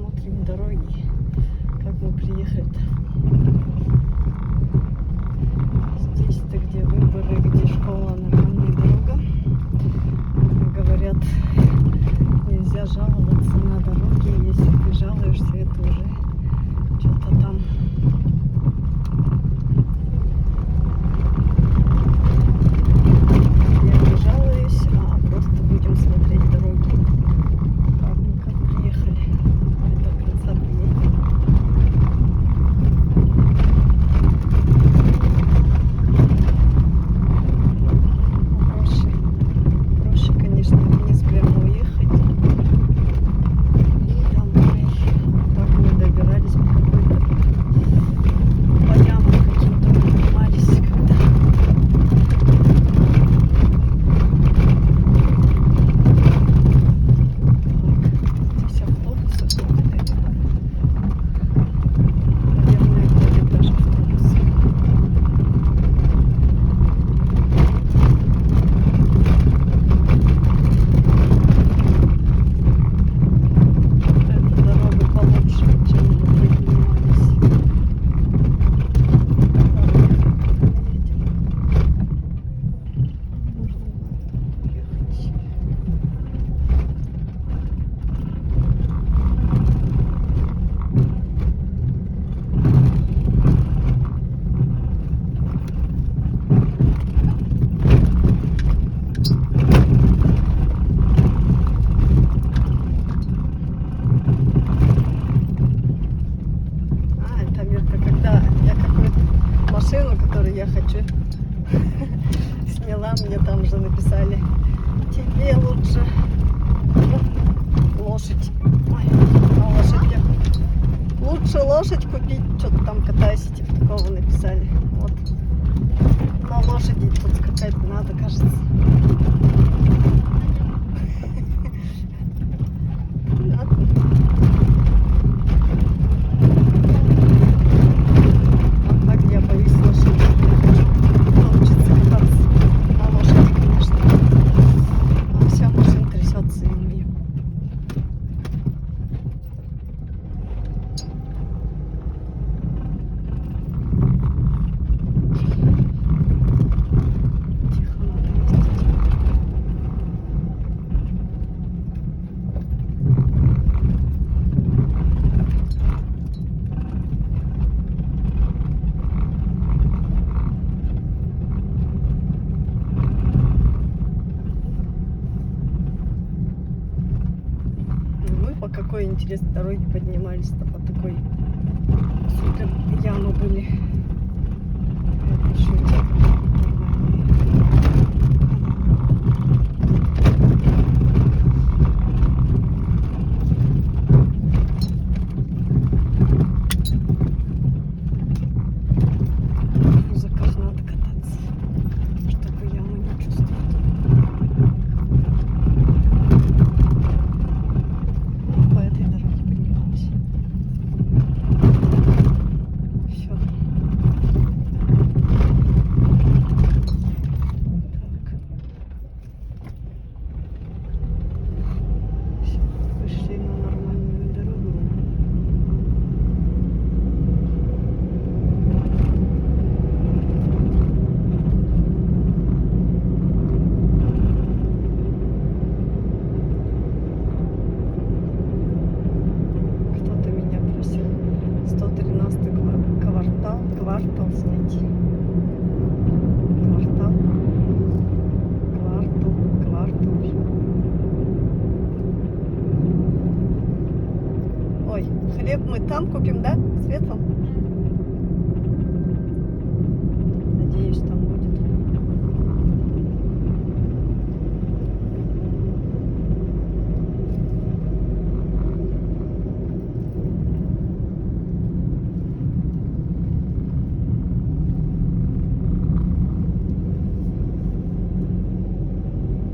смотрим дороги, как мы приехали-то. Здесь-то где выборы, где школа, нормальная дорога. Говорят, нельзя жаловаться на дороги, если ты жалуешься, это уже что-то там. Я не жалуюсь, а просто будем смотреть дороги. Как мы как приехали. До конца приедем. Проще, конечно, вниз прямо уехать. И домой. Так мы добирались по какой-то по ямам каким-то поднимались когда. Здесь автобусы ходят. Наверное, ходят даже автобусы. Эта дорога получше, чем мы поднимались. Это метка, когда я какую-то машину, которую я хочу, сняла, мне там же написали: тебе лучше лошадь. Ой, на лошадях. Лучше лошадь купить, что-то там катайся, типа такого написали. Вот. На лошади тут скакать надо, кажется. А так я боюсь лошади. Научиться кататься на лошади, конечно. А вся машина трясется и мне. Тихо надо ездить. Мы по какой интересной дороге поднимались-то, по такой супер ямы были. Это шутик. В закат надо кататься, чтобы ямы не чувствовать. По этой дороге поднималась. Все. Так. Все, вышли на нормальную дорогу. Кто-то меня просил 113-й квартал снять. Квартал. Ой, хлеб мы там купим, да? Светлом? Надеюсь, там будет.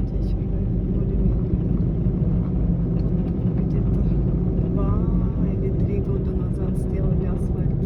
Здесь уже более-менее. Тут где-то 2 или 3 года назад сделали асфальт.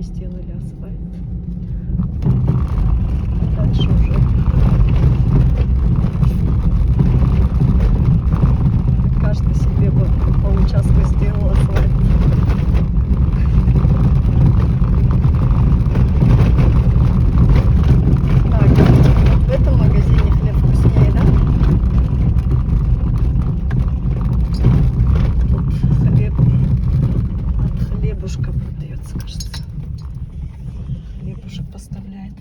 сделали асфальт. Дальше уже каждый себе бы по участку сделал асфальт. Так, вот в этом магазине хлеб вкуснее, да? Тут хлеб от Хлебушка продается, кажется. Хлебушек поставляет.